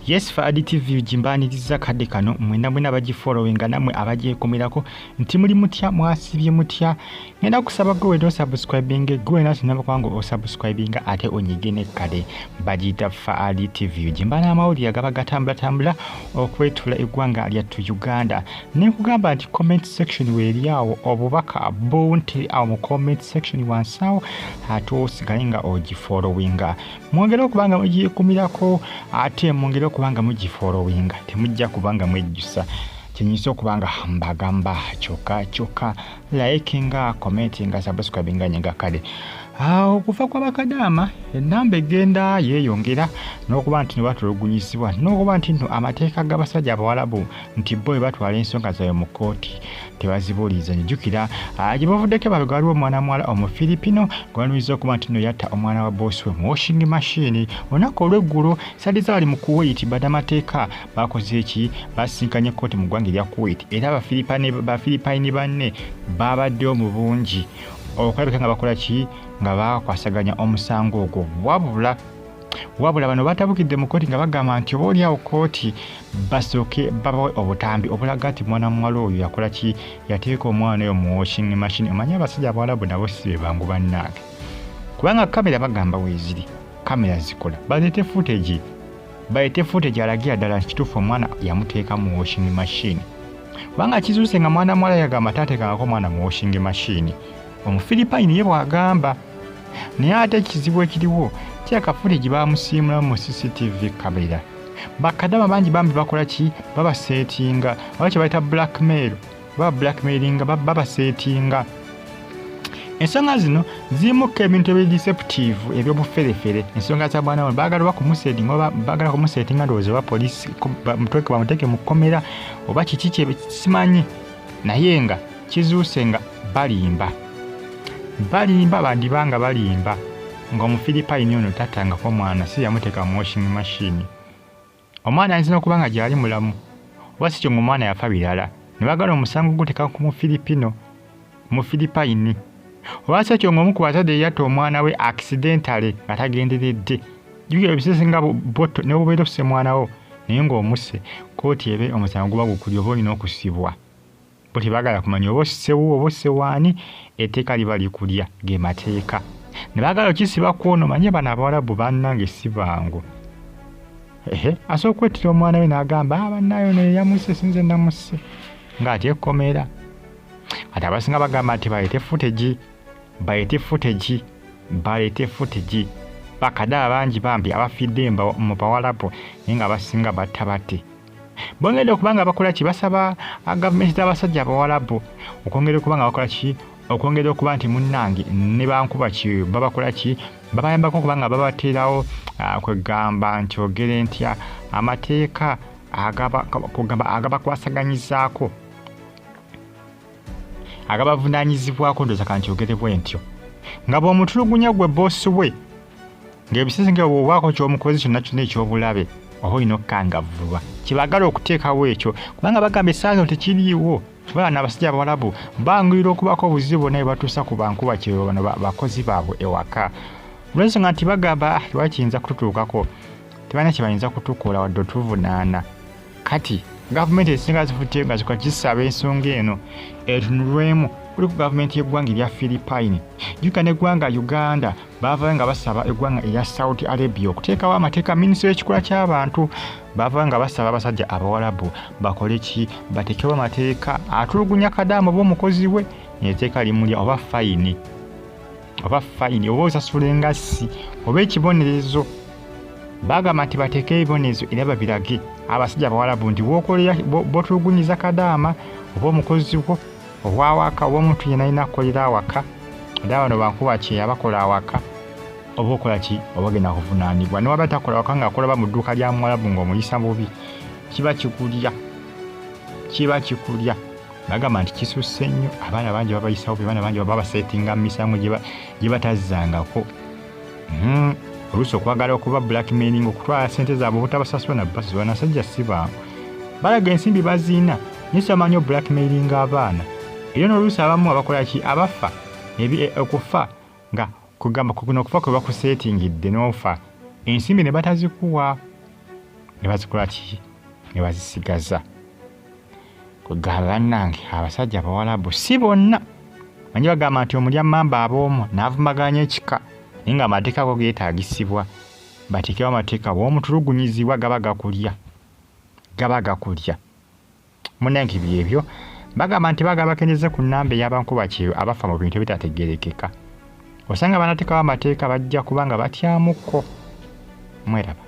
Yes for additive jimbaniriza kadde kano mwena mwena abagifollowinga namwe abagyekomerako nti muli mutya mwasibye mutya ngenda kusaba gwe do subscribing gwe nasi namba kwangu o subscribing ate onyigene kale bagita for additive jimbana amawuli agaba gatambula okwetula eggwanga lyattu Uganda ne kugamba nti comment section weri yawo obubaka bunti awo mu comment section wansawo ato sigalinga ogifollowinga mwongera okubanga mugyekomerako ate mwongera kubanga mugifollowinga temujja kubanga mwejjusa kinyiso kubanga mbagamba choka likinga commentinga subscribinga nyenga kale okufa kwa bakadama enamba egenda yeeyongera n'okuba nti batulugunyisibwa n'okuba nti amateeka g'abasajja abawalabu nti bo batwala ensonga zaabwe mu kooti tebazibuuliza njukira gye bavuddeko babega waliwo omwana muwala omufiripino gwanuliza okuba nti yatta omwana wa bosi we mu washing machine olunaku olw'eggulo sadiza bali mu Kuwait badamateeka bakoze eki basinkanye kooti mu ggwanga erya Kuwait era bafiripayini banne babaddeyo mu bungi okulabika nga bakola ki nga bakwasaganya omusango ogwo wabula bano batabukidde mu kooti nga bagamba nti oba oliawo kooti basooke babawe obutambi obulaga nti mwana muwala oyo yakola ki yateeka omwana oyo mu washing machine omanye abasajja abawalabu nabo si be bangu bannaage kubanga kamera bagamba weeziri kamera zikola balete footage alagira ddala kituufu omwana yamuteeka mu washing machine kubanga kizuuse nga mwana muwala yagamba taateekangako omwana mu washing machine omufiripayini ye bwagamba naye ate ekizibu ekiriwo kyakafuteegi bamusiimula mu CCTV kamera bakadama bangi bambi bakola ki babaseetinga oba kye bayita blackmailinga babaseetinga ensonga zino zimuka ebintu ebideceptive ebyobuferefere ensonga za bwana baagala bakumuseetinga oba baagala kumuseetinga ndowooza oba poliisi bamuteeke mu kkomera oba kiki kye simanyi naye nga kizuuse nga balimba bandibanga balimba ng'omufiripayini ono tatangako omwana si yamuteeka mu washing machine omwana ayinza okuba nga gyali mulamu oba si kyo ng'omwana yafa birala ne bagala omusango guteeka ku mufiripayini oba si kyo ng'omu ku bazadde yatta omwana we accidentally nga tagenderedde jjukira ebisese nga ne bubeera osse mwana wo naye ng'omusse kooti ebe omusango guba gukuli oba olina okusibwa bo tebagala kumanya oba ossewo oba ossewaani etteeka liba likulya ge mateeka ne baagala okisiba kwono manye bano abawalabu bannange si bangu asobola okwettira omwana we n'agamba bannaayo naye yamusse sinze namusse ng'ate ekkomera ate abasinga bagamba nti baleete footage bakadala bangi bambi abafidde mu bawalabu naye nga basinga batta bate bongedde okubanga bakola ki basaba gavumenti z'abasajja abawalabu okwongera okuba nga bakola ki okwongera okuba nti munnange ne bankuba ki babakola ki babayambako okuba nga babateerawo kwegamba nti ogere ntya amateeka agabakwasaganyizaako agabavunaanyizibwako ndoza kanti ogere bwe ntyo nga bw'omutulugunya gwe boosi we ng'ebisese nga bw'obaako ky'omukozi kyonna kyonna eky'obulabe oba olina okukangavvulwa kibagala okuteekawo ekyo kubanga bagamba essaawa zino tekiriiwo bana abasajja abawalabu banguyira okubako obuzibu bonna bwe batuusa ku bankuba kyewe bano bakozi baabwe ewaka olw'ensonga nti bagamba lwaki kiyinza kututuukako tebalina kye bayinza kutukola wadde otuvunaana kati gavumenti ezisinga zifudde nga zikola kisaba ensonga eno etunulwemu kuli ku gavumenti y'eggwanga erya Philippine jjuka n'eggwanga Uganda baavayo nga basaba eggwanga erya Saudi Arabia okuteekawo amateeka minisitule y'ekikula ky'abantu baavayo nga basaba abasajja abawalabu bakole ki bateekewo amateeka atulugunya kadaama oba omukozi we etteeka limulya oba fayini oba osasula engassi oba ekibonerezo bagamba nti bateeke ebibonerezo era babirage abasajja abawalabu nti bw'otulugunyiza kadaama oba omukozi wo obwawaka oba omuntu yenna alina akolera awaka era bano bankuba ki abakola awaka oba okola ki oba genda kuvunaanibwa ne waba takola awaka ng'akola mu dduuka lya mwalabu ng'omuyisa bubi kiba kikulya bagamba nti kisusse nnyo abaana bangi babayisawo baana bangi babaseetinga mu misango gye batazzangako oluusi okwagala okuba blackmailing okutwala ssente zaabwe obutabasasula na basasula nasajja si bangu balaga ensimbi baziina naye sibamanyi blackmailing abaana era n'oluusi abamu abakola ki abafa okufa nga kugamba kuno okufa kwe bakuseetingidde n'ofa ensimbi ne batazikuwa ne bazikola ki ne bazisigaza. Kugamba bannange abasajja Abawarabu si bonna. Manyi bagamba nti omulya mmamba ab'omu n'avumaganya ekika naye nga amateeka go geetaagisibwa. Bateekewo amateeka bw'omutulugunyizibwa gaba gakulya. Munnange byebyo bagamba nti bakeneze ku nnamba ey'abankubakiyo abafa mu bintu ebitategeerekeka. Osanga banateekawo amateeka bajja kubanga batyamukko. Mweraba.